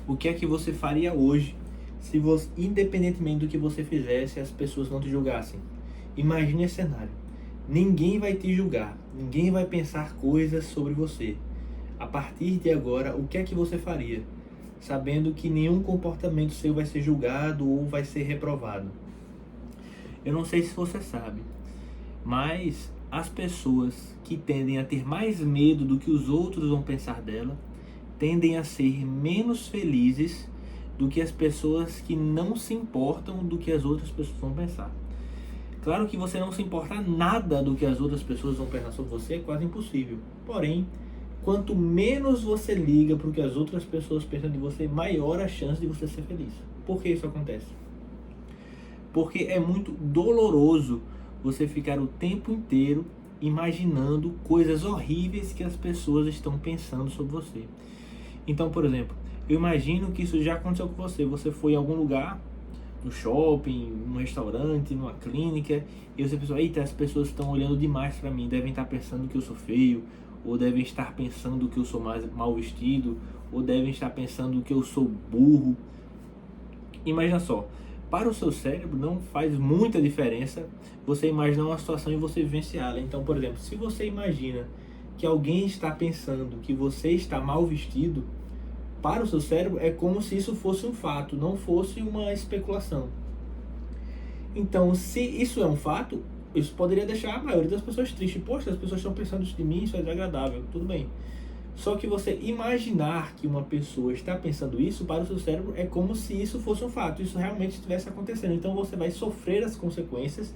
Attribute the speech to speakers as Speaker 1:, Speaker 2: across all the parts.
Speaker 1: O que é que você faria hoje se você, independentemente do que você fizesse, as pessoas não te julgassem? Imagine esse cenário. Ninguém vai te julgar, ninguém vai pensar coisas sobre você. A partir de agora, o que é que você faria? Sabendo que nenhum comportamento seu vai ser julgado ou vai ser reprovado. Eu não sei se você sabe, mas as pessoas que tendem a ter mais medo do que os outros vão pensar dela, tendem a ser menos felizes do que as pessoas que não se importam do que as outras pessoas vão pensar. Claro que você não se importar nada do que as outras pessoas vão pensar sobre você é quase impossível. Porém, quanto menos você liga para o que as outras pessoas pensam de você, maior a chance de você ser feliz. Por que isso acontece? Porque é muito doloroso você ficar o tempo inteiro imaginando coisas horríveis que as pessoas estão pensando sobre você. Então, por exemplo, eu imagino que isso já aconteceu com você. Você foi em algum lugar, no shopping, num restaurante, numa clínica, e você pensou, eita, as pessoas estão olhando demais para mim, devem estar pensando que eu sou feio, ou devem estar pensando que eu sou mais mal vestido, ou devem estar pensando que eu sou burro. Imagina só, para o seu cérebro não faz muita diferença você imaginar uma situação e você vivenciá-la. Então, por exemplo, se você imagina que alguém está pensando que você está mal vestido, para o seu cérebro é como se isso fosse um fato, não fosse uma especulação. Então, se isso é um fato, isso poderia deixar a maioria das pessoas triste. Poxa, as pessoas estão pensando isso de mim, isso é desagradável, tudo bem. Só que você imaginar que uma pessoa está pensando isso, para o seu cérebro é como se isso fosse um fato, isso realmente estivesse acontecendo. Então você vai sofrer as consequências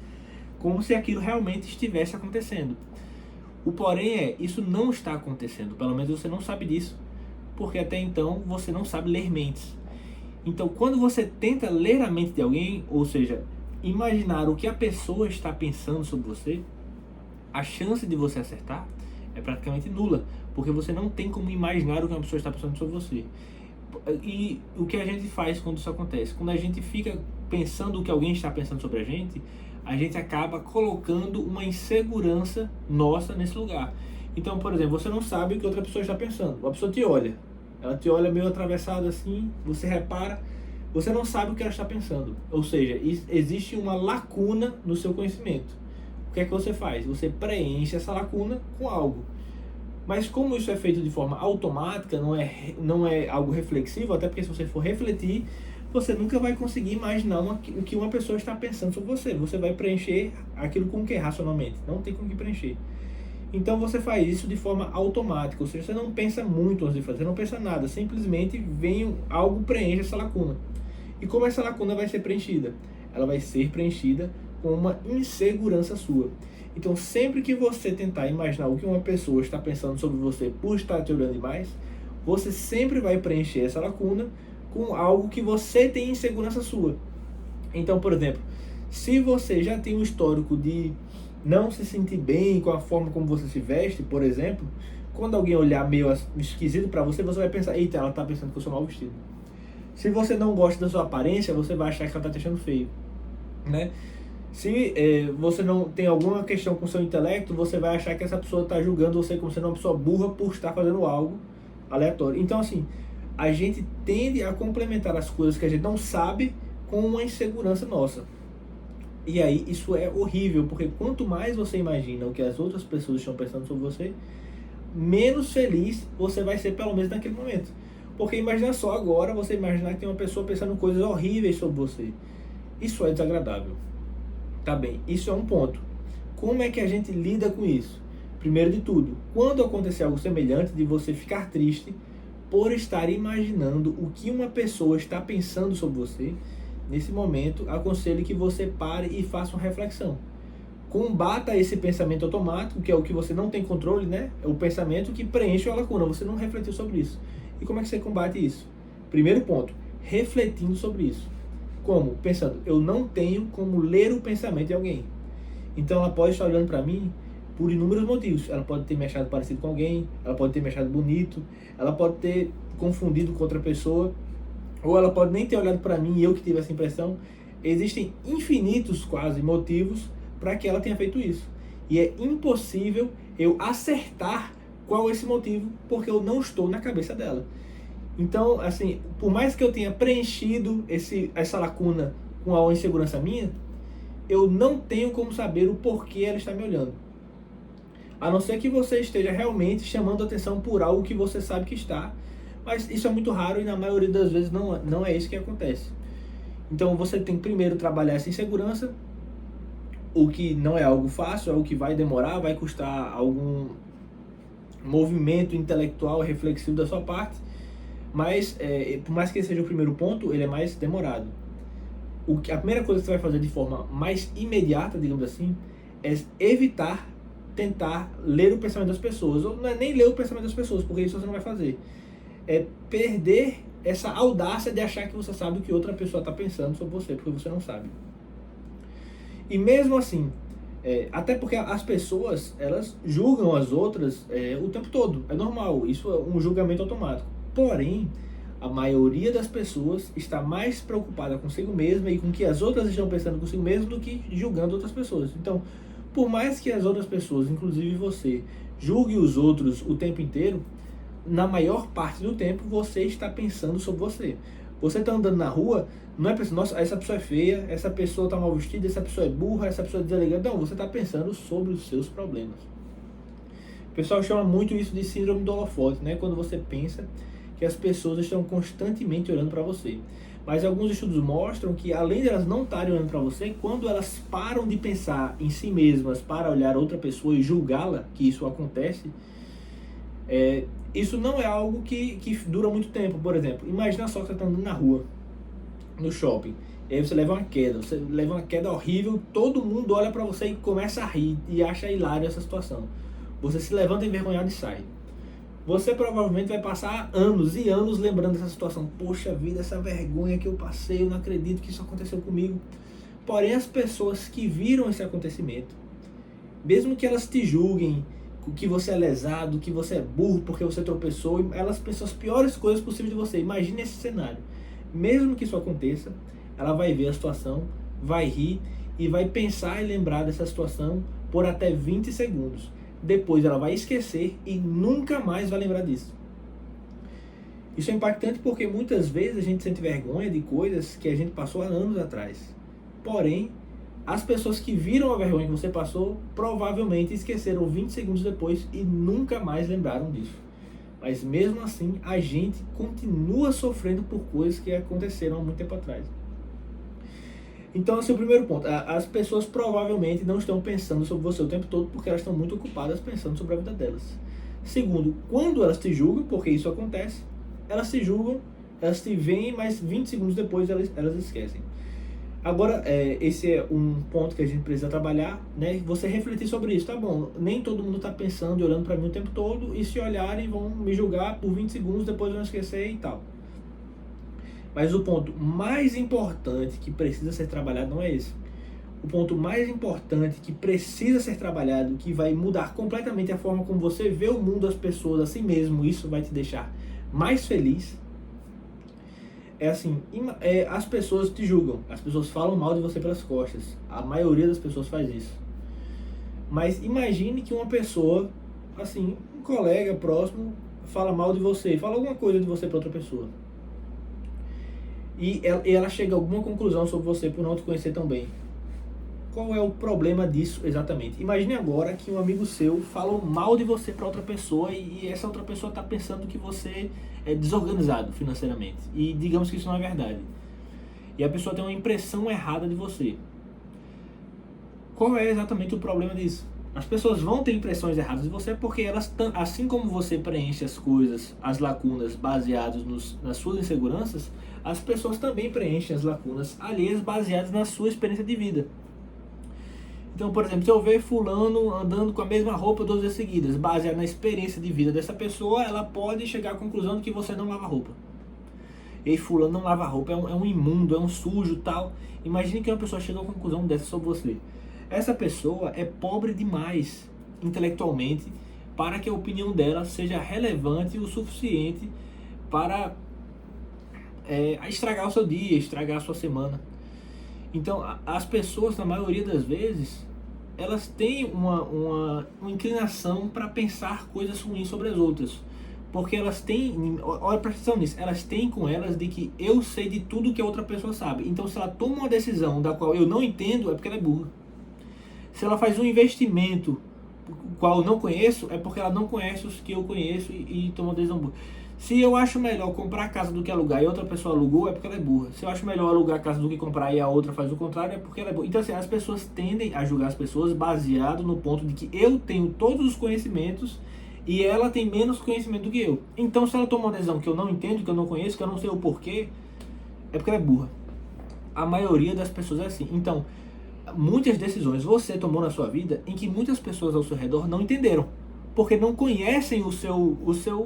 Speaker 1: como se aquilo realmente estivesse acontecendo. O porém é, isso não está acontecendo, pelo menos você não sabe disso, porque até então você não sabe ler mentes. Então quando você tenta ler a mente de alguém, ou seja, imaginar o que a pessoa está pensando sobre você, a chance de você acertar é praticamente nula, porque você não tem como imaginar o que uma pessoa está pensando sobre você. E o que a gente faz quando isso acontece? Quando a gente fica pensando o que alguém está pensando sobre a gente acaba colocando uma insegurança nossa nesse lugar. Então, por exemplo, você não sabe o que outra pessoa está pensando. Uma pessoa te olha, ela te olha meio atravessada assim, você repara, você não sabe o que ela está pensando. Ou seja, existe uma lacuna no seu conhecimento. O que é que você faz? Você preenche essa lacuna com algo. Mas como isso é feito de forma automática, não é algo reflexivo, até porque se você for refletir, você nunca vai conseguir imaginar o que uma pessoa está pensando sobre você. Você vai preencher aquilo com o que? Racionalmente. Não tem com o que preencher. Então você faz isso de forma automática, ou seja, você não pensa muito antes de fazer, você não pensa nada, simplesmente vem algo preenche essa lacuna. E como essa lacuna vai ser preenchida? Ela vai ser preenchida com uma insegurança sua. Então sempre que você tentar imaginar o que uma pessoa está pensando sobre você por estar te olhando demais, você sempre vai preencher essa lacuna com algo que você tem insegurança sua. Então, por exemplo, se você já tem um histórico de não se sentir bem com a forma como você se veste, por exemplo, quando alguém olhar meio esquisito para você, você vai pensar, eita, ela está pensando que eu sou mal vestido. Se você não gosta da sua aparência, você vai achar que ela está te achando feio, né? Se você não tem alguma questão com o seu intelecto, você vai achar que essa pessoa está julgando você como sendo uma pessoa burra por estar fazendo algo aleatório. Então, assim, a gente tende a complementar as coisas que a gente não sabe com uma insegurança nossa. E aí isso é horrível, porque quanto mais você imagina o que as outras pessoas estão pensando sobre você, menos feliz você vai ser, pelo menos naquele momento. Porque imagina só agora você imaginar que tem uma pessoa pensando coisas horríveis sobre você. Isso é desagradável. Tá bem, isso é um ponto. Como é que a gente lida com isso? Primeiro de tudo, quando acontecer algo semelhante de você ficar triste por estar imaginando o que uma pessoa está pensando sobre você, nesse momento, aconselho que você pare e faça uma reflexão. Combata esse pensamento automático, que é o que você não tem controle, né? É o pensamento que preenche a lacuna, você não refletiu sobre isso. E como é que você combate isso? Primeiro ponto, refletindo sobre isso. Como? Pensando, eu não tenho como ler o pensamento de alguém. Então ela pode estar olhando para mim por inúmeros motivos. Ela pode ter me achado parecido com alguém, ela pode ter me achado bonito, ela pode ter confundido com outra pessoa, ou ela pode nem ter olhado para mim e eu que tive essa impressão. Existem infinitos quase motivos para que ela tenha feito isso. E é impossível eu acertar qual é esse motivo, porque eu não estou na cabeça dela. Então, assim, por mais que eu tenha preenchido essa lacuna com a insegurança minha, eu não tenho como saber o porquê ela está me olhando. A não ser que você esteja realmente chamando atenção por algo que você sabe que está, mas isso é muito raro e na maioria das vezes não é isso que acontece. Então você tem que primeiro trabalhar essa insegurança, o que não é algo fácil, é algo que vai demorar, vai custar algum movimento intelectual, reflexivo da sua parte, mas por mais que esse seja o primeiro ponto, ele é mais demorado. A primeira coisa que você vai fazer de forma mais imediata, digamos assim, é evitar tentar ler o pensamento das pessoas, ou não é nem ler o pensamento das pessoas, porque isso você não vai fazer. É perder essa audácia de achar que você sabe o que outra pessoa está pensando sobre você, porque você não sabe. E mesmo assim, até porque as pessoas, elas julgam as outras o tempo todo, é normal, isso é um julgamento automático. Porém, a maioria das pessoas está mais preocupada consigo mesma e com o que as outras estão pensando consigo mesma do que julgando outras pessoas. Então, por mais que as outras pessoas, inclusive você, julgue os outros o tempo inteiro, na maior parte do tempo você está pensando sobre você. Você está andando na rua, não é pensando, nossa, essa pessoa é feia, essa pessoa está mal vestida, essa pessoa é burra, essa pessoa é deselegante. Não, você está pensando sobre os seus problemas. O pessoal chama muito isso de síndrome do holofote, né? Quando você pensa que as pessoas estão constantemente olhando para você. Mas alguns estudos mostram que, além de elas não estarem olhando para você, quando elas param de pensar em si mesmas para olhar outra pessoa e julgá-la, que isso acontece, isso não é algo que dura muito tempo. Por exemplo, imagina só que você está andando na rua, no shopping, e aí você leva uma queda horrível, todo mundo olha para você e começa a rir e acha hilário essa situação. Você se levanta envergonhado e sai. Você provavelmente vai passar anos e anos lembrando dessa situação. Poxa vida, essa vergonha que eu passei, eu não acredito que isso aconteceu comigo. Porém, as pessoas que viram esse acontecimento, mesmo que elas te julguem, que você é lesado, que você é burro porque você tropeçou, elas pensam as piores coisas possíveis de você. Imagine esse cenário. Mesmo que isso aconteça, ela vai ver a situação, vai rir e vai pensar e lembrar dessa situação por até 20 segundos. Depois ela vai esquecer e nunca mais vai lembrar disso. Isso é impactante porque muitas vezes a gente sente vergonha de coisas que a gente passou há anos atrás. Porém, as pessoas que viram a vergonha que você passou provavelmente esqueceram 20 segundos depois e nunca mais lembraram disso. Mas mesmo assim, a gente continua sofrendo por coisas que aconteceram há muito tempo atrás. Então, esse é o primeiro ponto. As pessoas provavelmente não estão pensando sobre você o tempo todo porque elas estão muito ocupadas pensando sobre a vida delas. Segundo, quando elas te julgam, porque isso acontece, elas te julgam, elas te veem, mas 20 segundos depois elas esquecem. Agora, esse é um ponto que a gente precisa trabalhar, né? Você refletir sobre isso. Tá bom, nem todo mundo está pensando e olhando para mim o tempo todo, e se olharem vão me julgar por 20 segundos, depois vão esquecer e tal. Mas o ponto mais importante que precisa ser trabalhado não é esse. O ponto mais importante que precisa ser trabalhado, que vai mudar completamente a forma como você vê o mundo, as pessoas, assim mesmo, isso vai te deixar mais feliz, é assim, as pessoas te julgam, as pessoas falam mal de você pelas costas, a maioria das pessoas faz isso. Mas imagine que uma pessoa, assim, um colega próximo, fala mal de você, fala alguma coisa de você para outra pessoa. E ela chega a alguma conclusão sobre você por não te conhecer tão bem. Qual é o problema disso exatamente? Imagine agora que um amigo seu falou mal de você para outra pessoa e essa outra pessoa está pensando que você é desorganizado financeiramente. E digamos que isso não é verdade. E a pessoa tem uma impressão errada de você. Qual é exatamente o problema disso? As pessoas vão ter impressões erradas de você porque elas, assim como você preenche as coisas, as lacunas baseadas nas suas inseguranças, as pessoas também preenchem as lacunas alheias baseadas na sua experiência de vida. Então, por exemplo, se eu ver fulano andando com a mesma roupa 2 vezes seguidas, baseado na experiência de vida dessa pessoa, ela pode chegar à conclusão de que você não lava roupa. E aí, fulano não lava roupa, é um imundo, é um sujo, tal. Imagine que uma pessoa chega à conclusão dessa sobre você. Essa pessoa é pobre demais intelectualmente para que a opinião dela seja relevante o suficiente para estragar o seu dia, estragar a sua semana. Então, as pessoas, na maioria das vezes, elas têm uma inclinação para pensar coisas ruins sobre as outras. Porque elas têm, olha, presta atenção nisso, elas têm com elas de que eu sei de tudo que a outra pessoa sabe. Então se ela toma uma decisão da qual eu não entendo, é porque ela é burra. Se ela faz um investimento o qual eu não conheço, é porque ela não conhece os que eu conheço e toma uma decisão burra. Se eu acho melhor comprar a casa do que alugar e outra pessoa alugou, é porque ela é burra. Se eu acho melhor alugar a casa do que comprar e a outra faz o contrário, é porque ela é burra. Então assim, as pessoas tendem a julgar as pessoas baseado no ponto de que eu tenho todos os conhecimentos e ela tem menos conhecimento do que eu. Então se ela toma uma decisão que eu não entendo, que eu não conheço, que eu não sei o porquê, é porque ela é burra. A maioria das pessoas é assim. Então, muitas decisões você tomou na sua vida em que muitas pessoas ao seu redor não entenderam. Porque não conhecem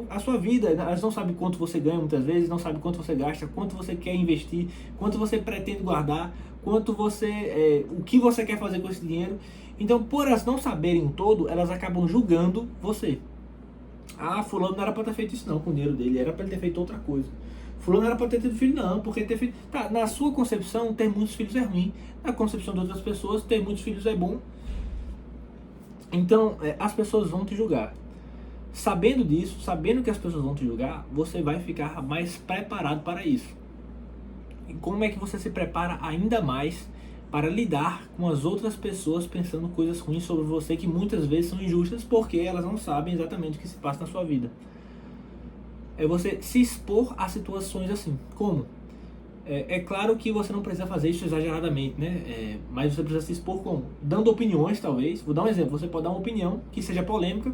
Speaker 1: a sua vida. Elas não sabem quanto você ganha muitas vezes, não sabem quanto você gasta, quanto você quer investir, quanto você pretende guardar, o que você quer fazer com esse dinheiro. Então, por elas não saberem todo, elas acabam julgando você. Ah, fulano não era para ter feito isso não com o dinheiro dele, era para ele ter feito outra coisa. Fulano era para ter tido filho não, porque ter filho... Tá, na sua concepção, ter muitos filhos é ruim. Na concepção de outras pessoas, ter muitos filhos é bom. Então, as pessoas vão te julgar. Sabendo disso, sabendo que as pessoas vão te julgar, você vai ficar mais preparado para isso. E como é que você se prepara ainda mais para lidar com as outras pessoas pensando coisas ruins sobre você que muitas vezes são injustas porque elas não sabem exatamente o que se passa na sua vida? É você se expor a situações assim. Como? É claro que você não precisa fazer isso exageradamente, né? Mas você precisa se expor como? Dando opiniões, talvez. Vou dar um exemplo. Você pode dar uma opinião que seja polêmica,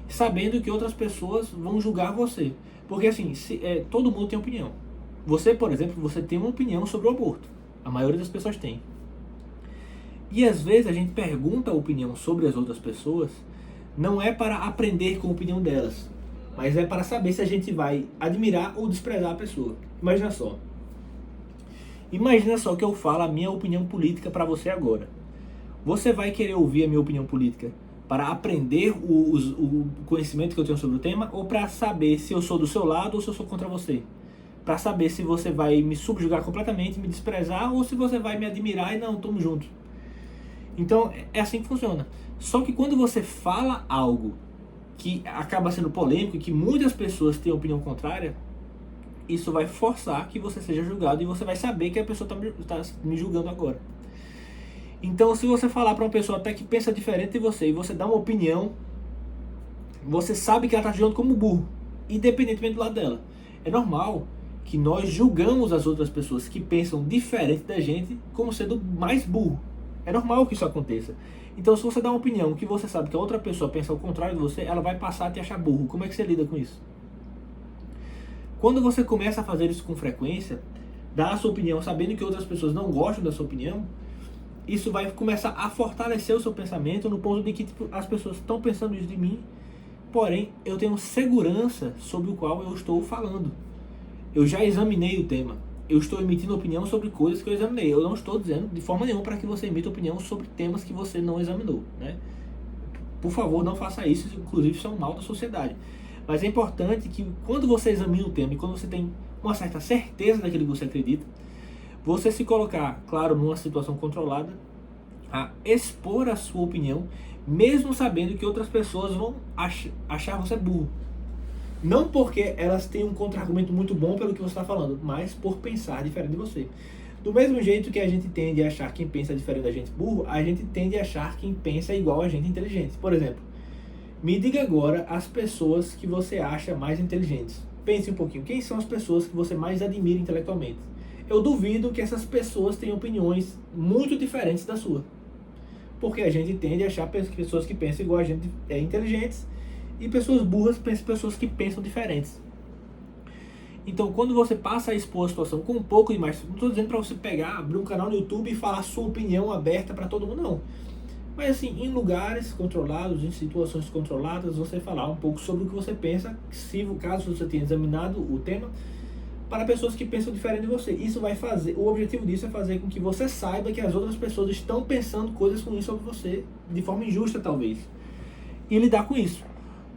Speaker 1: sabendo que outras pessoas vão julgar você. Porque assim, todo mundo tem opinião. Você, por exemplo, você tem uma opinião sobre o aborto. A maioria das pessoas tem. E às vezes a gente pergunta a opinião sobre as outras pessoas, não é para aprender com a opinião delas, mas é para saber se a gente vai admirar ou desprezar a pessoa. Imagina só. Imagina só que eu falo a minha opinião política para você agora. Você vai querer ouvir a minha opinião política para aprender o conhecimento que eu tenho sobre o tema, ou para saber se eu sou do seu lado ou se eu sou contra você? Para saber se você vai me subjugar completamente, me desprezar, ou se você vai me admirar e não, tamo junto. Então é assim que funciona. Só que quando você fala algo que acaba sendo polêmico e que muitas pessoas têm opinião contrária, isso vai forçar que você seja julgado e você vai saber que a pessoa está me julgando agora. Então se você falar para uma pessoa até que pensa diferente de você e você dá uma opinião, você sabe que ela está te julgando como burro, independentemente do lado dela. É normal que nós julgamos as outras pessoas que pensam diferente da gente como sendo mais burro. É normal que isso aconteça. Então se você dá uma opinião que você sabe que a outra pessoa pensa ao contrário de você, ela vai passar a te achar burro. Como é que você lida com isso? Quando você começa a fazer isso com frequência, dar a sua opinião sabendo que outras pessoas não gostam da sua opinião, isso vai começar a fortalecer o seu pensamento no ponto de que as pessoas estão pensando isso de mim, porém eu tenho segurança sobre o qual eu estou falando. Eu já examinei o tema. Eu estou emitindo opinião sobre coisas que eu examinei. Eu não estou dizendo de forma nenhuma para que você emita opinião sobre temas que você não examinou, né? Por favor, não faça isso. Inclusive, isso é um mal da sociedade. Mas é importante que quando você examina o tema e quando você tem uma certa certeza daquilo que você acredita, você se colocar, claro, numa situação controlada, a expor a sua opinião, mesmo sabendo que outras pessoas vão achar você burro. Não porque elas têm um contra-argumento muito bom pelo que você está falando, mas por pensar diferente de você. Do mesmo jeito que a gente tende a achar quem pensa diferente da gente burro, a gente tende a achar quem pensa igual a gente inteligente. Por exemplo, me diga agora as pessoas que você acha mais inteligentes. Pense um pouquinho, quem são as pessoas que você mais admira intelectualmente? Eu duvido que essas pessoas tenham opiniões muito diferentes da sua. Porque a gente tende a achar pessoas que pensam igual a gente inteligentes, e pessoas burras pensam pessoas que pensam diferentes. Então, quando você passa a expor a situação com um pouco de mais... Não estou dizendo para você pegar, abrir um canal no YouTube e falar a sua opinião aberta para todo mundo, não. Mas assim, em lugares controlados, em situações controladas, você falar um pouco sobre o que você pensa, se caso você tenha examinado o tema, para pessoas que pensam diferente de você. Isso vai fazer... O objetivo disso é fazer com que você saiba que as outras pessoas estão pensando coisas ruins sobre você, de forma injusta talvez. E lidar com isso.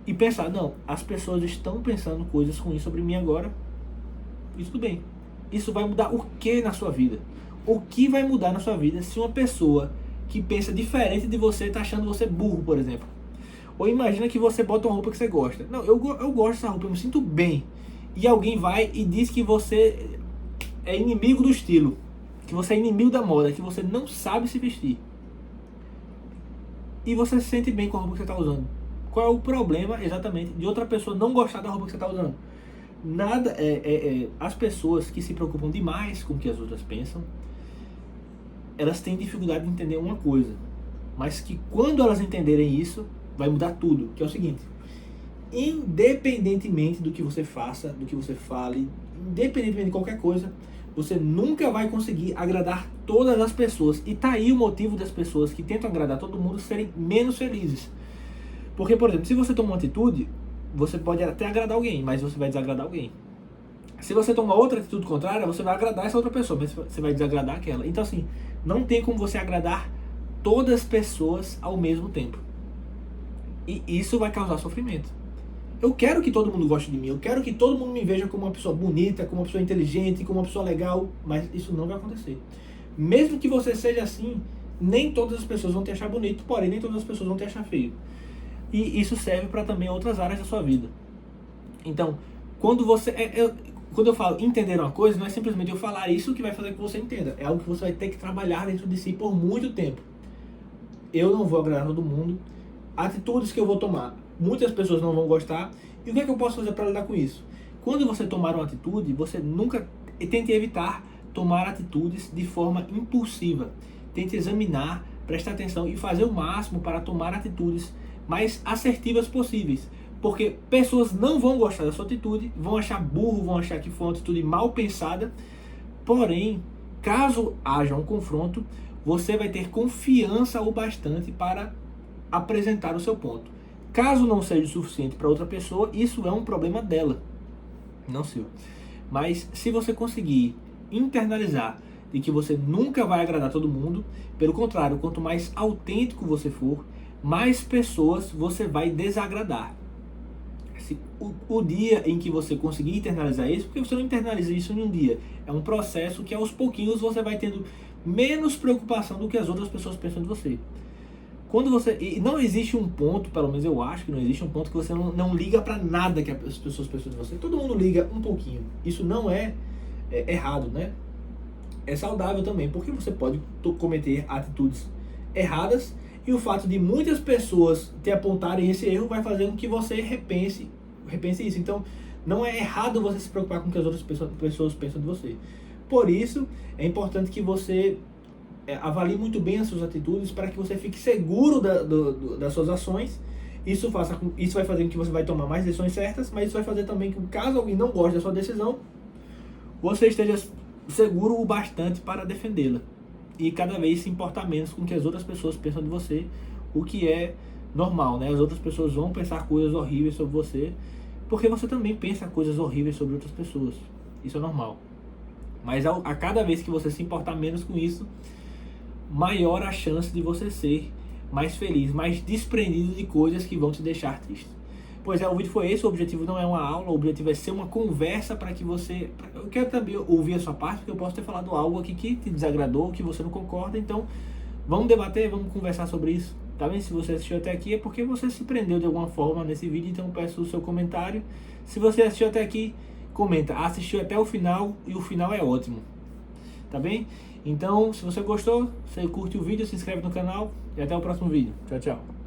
Speaker 1: E pensar, não, as pessoas estão pensando coisas ruins sobre mim agora, e tudo bem. Isso vai mudar o que na sua vida? O que vai mudar na sua vida se uma pessoa que pensa diferente de você está achando você burro, por exemplo? Ou imagina que você bota uma roupa que você gosta. Não, eu gosto dessa roupa, eu me sinto bem. E alguém vai e diz que você é inimigo do estilo, que você é inimigo da moda, que você não sabe se vestir. E você se sente bem com a roupa que você está usando. Qual é o problema, exatamente, de outra pessoa não gostar da roupa que você está usando? Nada, as pessoas que se preocupam demais com o que as outras pensam, elas têm dificuldade de entender uma coisa, mas que quando elas entenderem isso, vai mudar tudo, que é o seguinte: independentemente do que você faça, do que você fale, independentemente de qualquer coisa, você nunca vai conseguir agradar todas as pessoas. E tá aí o motivo das pessoas que tentam agradar todo mundo serem menos felizes. Porque, por exemplo, se você toma uma atitude, você pode até agradar alguém, mas você vai desagradar alguém. Se você toma outra atitude contrária, você vai agradar essa outra pessoa, mas você vai desagradar aquela. Então, assim, não tem como você agradar todas as pessoas ao mesmo tempo. E isso vai causar sofrimento. Eu quero que todo mundo goste de mim, eu quero que todo mundo me veja como uma pessoa bonita, como uma pessoa inteligente, como uma pessoa legal, mas isso não vai acontecer. Mesmo que você seja assim, nem todas as pessoas vão te achar bonito, porém nem todas as pessoas vão te achar feio. E isso serve para também outras áreas da sua vida. Então, quando eu falo entender uma coisa, não é simplesmente eu falar isso que vai fazer com que você entenda. É algo que você vai ter que trabalhar dentro de si por muito tempo. Eu não vou agradar todo mundo. Atitudes que eu vou tomar, muitas pessoas não vão gostar. E o que é que eu posso fazer para lidar com isso? Quando você tomar uma atitude, você nunca tente evitar tomar atitudes de forma impulsiva. Tente examinar, prestar atenção e fazer o máximo para tomar atitudes mais assertivas possíveis. Porque pessoas não vão gostar da sua atitude, vão achar burro, vão achar que foi uma atitude mal pensada. Porém, caso haja um confronto, você vai ter confiança o bastante para apresentar o seu ponto. Caso não seja o suficiente para outra pessoa, isso é um problema dela, não seu. Mas se você conseguir internalizar de que você nunca vai agradar todo mundo, pelo contrário, quanto mais autêntico você for, mais pessoas você vai desagradar. O dia em que você conseguir internalizar isso, porque você não internaliza isso em um dia, é um processo que aos pouquinhos você vai tendo menos preocupação do que as outras pessoas pensam de você. Quando você, e não existe um ponto, pelo menos eu acho que não existe um ponto que você não liga pra nada que as pessoas pensam de você. Todo mundo liga um pouquinho. Isso não é errado, né? É saudável também, porque você pode cometer atitudes erradas e o fato de muitas pessoas te apontarem esse erro vai fazer com que você repense isso. Então, não é errado você se preocupar com o que as outras pessoas pensam de você. Por isso, é importante que você avalie muito bem as suas atitudes para que você fique seguro das suas ações. Isso vai fazer com que você vai tomar mais decisões certas, mas isso vai fazer também que, caso alguém não goste da sua decisão, você esteja seguro o bastante para defendê-la. E cada vez se importar menos com o que as outras pessoas pensam de você, o que é normal, né? As outras pessoas vão pensar coisas horríveis sobre você, porque você também pensa coisas horríveis sobre outras pessoas. Isso é normal. Mas a cada vez que você se importar menos com isso, maior a chance de você ser mais feliz, mais desprendido de coisas que vão te deixar triste. Pois é, o vídeo foi esse, o objetivo não é uma aula, o objetivo é ser uma conversa para que você... Eu quero também ouvir a sua parte, porque eu posso ter falado algo aqui que te desagradou, que você não concorda, então vamos debater, vamos conversar sobre isso, tá bem? Se você assistiu até aqui é porque você se prendeu de alguma forma nesse vídeo, então peço o seu comentário. Se você assistiu até aqui, comenta, assistiu até o final e o final é ótimo, tá bem? Então, se você gostou, você curte o vídeo, se inscreve no canal e até o próximo vídeo. Tchau, tchau.